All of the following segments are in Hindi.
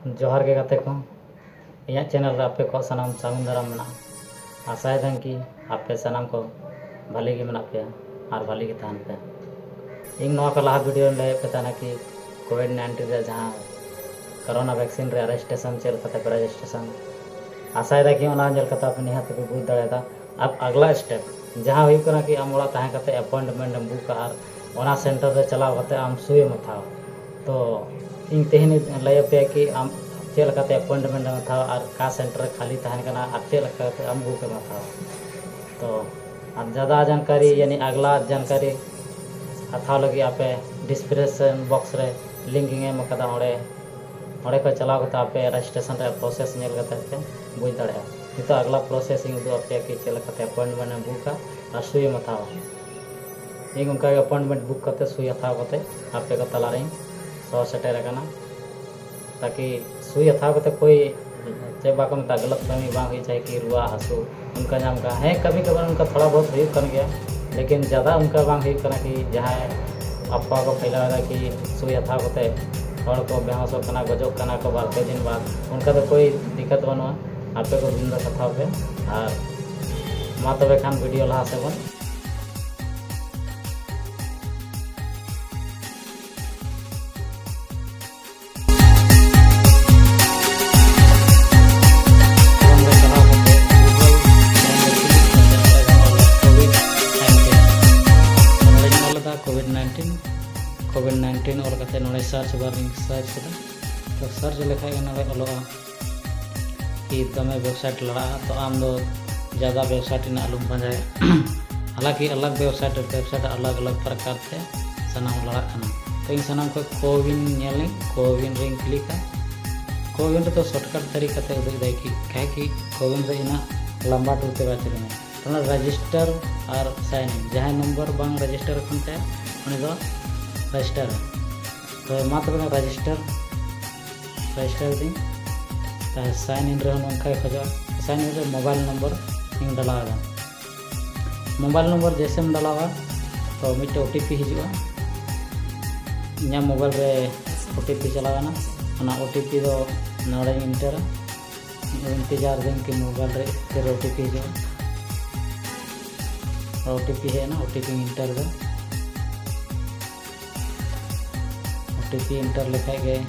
जोहार के गाते को इया चैनल रे आपे को सनाम सागुन दाराम मेना आशाय दां कि आपे सनाम को भले गे मेना पे और भले गे तान पे इन नवा को लाहा वीडियो ले पता ना कि कोविड-19 रे जहां कोरोना वैक्सीन रे रजिस्ट्रेशन चल कते रजिस्ट्रेशन आशाय दा कि ओना जल कता अपने हाथ पे बुझ दाड़ा अब अगला स्टेप जहां हुई कना कि आम ओड़ा ताहे कते अपॉइंटमेंट बुक और ओना सेंटर रे चलाव कते आम सुई मथाव तो इन तेहनी लय पे कि आम चल कते अपॉइंटमेंट मथाव और का सेंटर खाली तहन कना और चल कते आम बुक मथाव तो अब ज़्यादा जानकारी यानी अगला जानकारी हथाव लगी आपे डिस्क्रिप्शन बॉक्स रे लिंक एम कदा ओड़े को चलाव कते आपे रजिस्ट्रेशन रे प्रोसेस नेल कते बुझ दाड़ा तो अगला प्रोसेसिंग उदू आपे कि चल कते अपॉइंटमेंट बुक और सुई मथाव इन उनका अपॉइंटमेंट बुक करते सुई हथाव कते आपे को तला रे सौ सेटेर करना ताकि सुई हथाव कते कोई चे बाको मता गलत फहमी बांग हुई चाहे कि रुआ हसू उनका नाम का है कभी कभार उनका थोड़ा बहुत हुई कर गया लेकिन ज़्यादा उनका बांग हुई करना कि जहाँ अफवाह को फैलाएगा कि सुई हथाव कते हर को बेहोश करना गजो करना को बार पे दिन बाद उनका तो कोई दिक्कत बनवा आपे को दिन कथा पे और मा तबे खान वीडियो लहा से बन कोविड-19 और कते नोड़े सर्च बार सर्च तो सर्च लेखा नोड़े ऑलोआ कि दमे वेबसाइट लड़ा तो आम दो ज़्यादा वेबसाइट ना आलूम पंजाए हालांकि अलग वेबसाइट अलग अलग प्रकार से सनाम लड़ा खाना तो इन सनाम को कोविन रिंग क्लिक कोविन तो शॉर्टकट तरीका ते उदुग दे कि कहे कि कोविन रे इना लंबा टूटे बाचरे में तो रजिस्टर और साइन इन जहां नंबर बांग रजिस्टर करते उनी दो रजिस्टर तो मा तबे रजिस्टर दी साइन इन रहा खोजा साइन इन रे मोबाइल नंबर इन डालावा मोबाइल नंबर जैसे में डालावा तो मिट्टे ओटीपी हिजुआ इना मोबाइल रे ओटीपी चलावाना ओना ओटीपी दो नोड़े इंतजार दिन कि मोबाइल रे तेरे ओटीपी हिजुआ ओटीपी है ना ओटीपी इंटर दो ओटीपी इंटर लिखा गए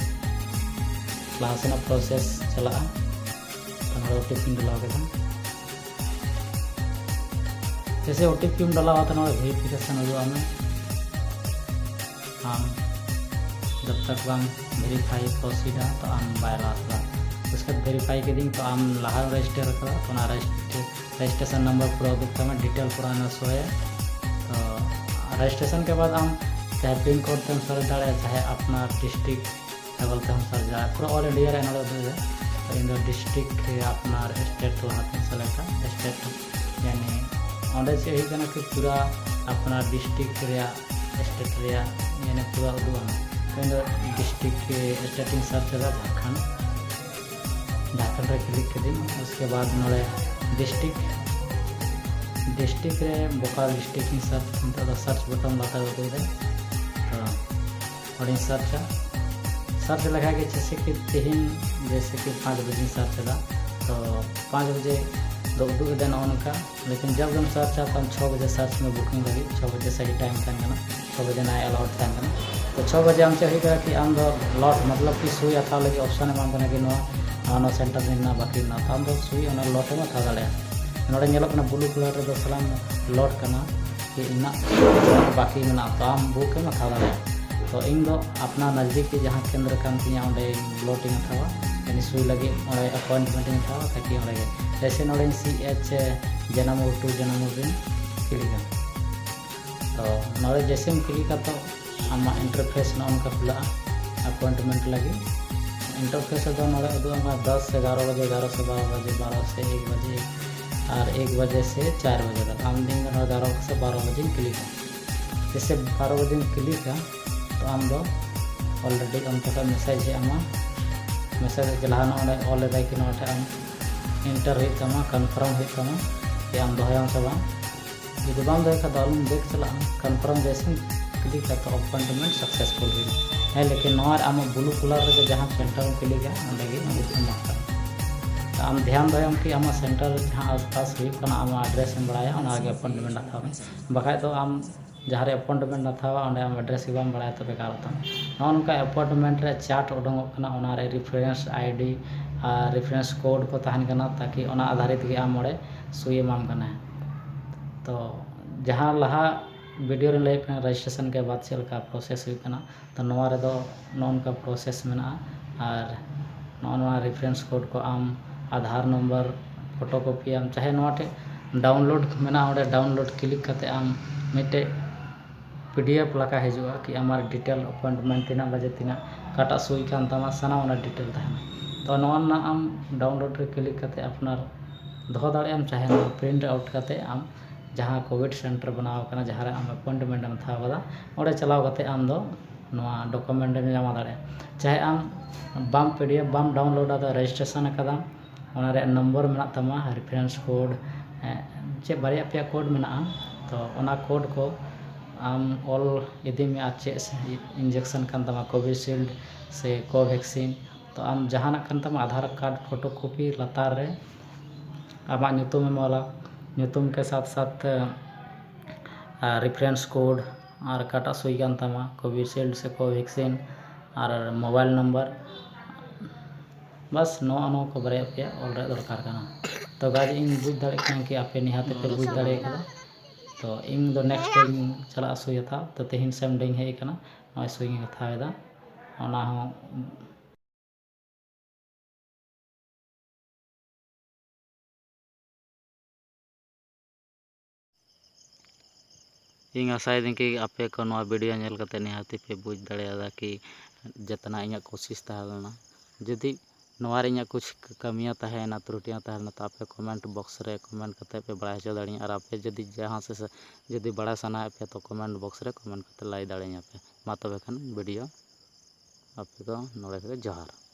लास्ट प्रोसेस चला ओटीपी डाला जैसे ओटीपी डाला तो वेरिफिकेशन हुआ में आम जब तक बाम वेरीफाई प्रोसीड तो आम बायला उसके वेरीफाई के दिन तो आम लहा रजिस्टर करा तो रजिस्ट्रेशन नंबर पूरा दुख में डिटेल पूरा न सोए तो रजिस्ट्रेशन के बाद आम चाहे पिन कोड तेम सर्च दाड़े चाहे अपना डिस्ट्रिक्ट लेवल ते हम सर्च दाड़े पूरा ऑल इंडिया रे नोड़े दे तो इन डिस्ट्रिक्ट अपना स्टेट लहाते सेलेक्ट स्टेट यानी ओंडे से ही कना कि पूरा अपना डिस्ट्रिक्ट रे स्टेट रे यानी पूरा उदुआ तो इन डिस्ट्रिक्ट स्टेट इन सर्च दा झारखंड रे क्लिक के दिन उसके बाद नोड़े डिस्ट्रिक्ट रे Bokaro district in search button लाता दे तो और सर्च लगा के जैसे कि तीन जैसे कि 5 बजे सर्च था तो 5 बजे दो दिन ऑन का लेकिन जब हम सर्च आता हम 6 बजे सर्च में बुकिंग लगी 6 बजे सही टाइम था 6 बजे ना अलाउड था तो 6 बजे हम चाहिए करा कि आम लॉट मतलब कि सुई अथा लगे ऑप्शन एम करना कि नो सेंटर दिन ना बाकी ना तो आम सुई लॉट में था दाड़ा नोड़े नेलोकना ब्लू कलर रे सलाम लॉट करना कि इना बाकी में तो आम बुक में था दाड़ा तो इन दो अपना नज़दीक जहाँ केंद्र कान तिया ओंडे ब्लॉटिंग थावा यानी सुई लगे ओंडे अपॉइंटमेंट थावा ताकि ओंडे जैसे नोड़े CH जन्म टू जन्म दिन क्लिक तो नोड़े जैसे में क्लिक तो आमा इंटरफेस ना उनका खुला अपॉइंटमेंट लगे इंटरफेस तो नोड़े उदू 10 से 11 बजे 11 से 12 बजे 12 से 1 बजे और 1 बजे से 4 बजे तक आम दिन 11 से 12 बजे क्लिक जैसे 12 बजे क्लिक है तो आम दो ऑलरेडी आम तक मैसेज है आमा मैसेज जलाना ओंडे ऑल दे कि नोटे आम इंटर हुई तमा कन्फर्म हुई तमा कि आम दोहयाम से बांग जुदी बाम दोहे का आलम देख चला कन्फर्म जैसे क्लिक है तो अपॉइंटमेंट सक्सेसफुल हुई है लेकिन नवा आम ब्लू कलर रे जहाँ सेंटर क्लिका अंदे एमक आम ध्यान दाम कि आम सेंटर जहाँ आसपास होना आम एड्रेस बड़ा अपॉइंटमेंट हथाव बखा तो आम जहाँ अपॉइंटमेंट हथावा अंडे आम एड्रेस ही बाम बड़ा तो बेकार होता नौका अपॉइंटमेंट रे चार्ट उडोंगना रेफरेंस आईडी और रेफरेंस कोड को तहन कना ताकि आधारित के आम मोड़े सुई एमाम कना तो जहाँ लहा वीडियो रे लैप रजिस्ट्रेशन के बाद चलका प्रोसेस हुई तो नवा रे दो नौका प्रोसेस मेना और नवा रेफरेंस कोड को आम आधार नंबर फोटोकॉपी आम चाहे नवाटे डाउनलोड मेना ओडे डाउनलोड क्लिक करते आम मिटे PDF लका हजुआ कि आमार डिटेल अपॉइंटमेंट तना बजे तना काटा सुई कान तमा साना डिटेल तहना तो नवा आम डाउनलोड रे क्लिक करते अपनार दो दाड़े आम चाहे प्रिंट आउट करते आम जहाँ कोविड सेंटर बनाव कना जहाँ रे आम अपॉइंटमेंट एम था बदा ओडे चलाव करते आम दो नवा डॉक्यूमेंट एम जामा दाड़े चाहे आम बाम PDF बाम डाउनलोड आदा रजिस्ट्रेशन कदा ओना रे नंबर मेना तमा रेफरेंस कोड चे बारिया पे कोड मेना तो ओना कोड को आम ऑल इदी में चे इंजेक्शन कान तमा कोविशील्ड से कोवैक्सीन तो आम जहाना कान तमा आधार कार्ड फोटोकॉपी लतार रे आमा ᱧᱩᱛᱩᱢ वाला ᱧᱩᱛᱩम के साथ साथ रेफरेंस कोड और काटा सुई कान तमा कोविशील्ड से कोवैक्सीन और मोबाइल नंबर बस नो को बारे पे ऑल रे दरकार कना तो गाज इन बुझ दाड़े कना कि आपे निहाते पे बुझ दाड़े कदा तो इन दो नेक्स्ट टाइम चला सुई था तो तेहिन सेम डेंग हे कना नय सुई था दा ओना हो इन आशाएं कि आपे को नवा वीडियो नेल कते निहाती पे बुझ दाड़ेदा कि जतना इना कोशिश ताहलना जदि नवा रे कुछ कमियां तहना त्रुटियां तहना तो आपे कमेंट बॉक्स रे कमेंट करते पे बड़ा हो दाड़ी और आपे जदि जहाँ से जदि बड़ा सना पे तो कमेंट बॉक्स रे कमेंट करते लाई दाड़ी पे मा तबे खान वीडियो आपे को नोड़े जोहार।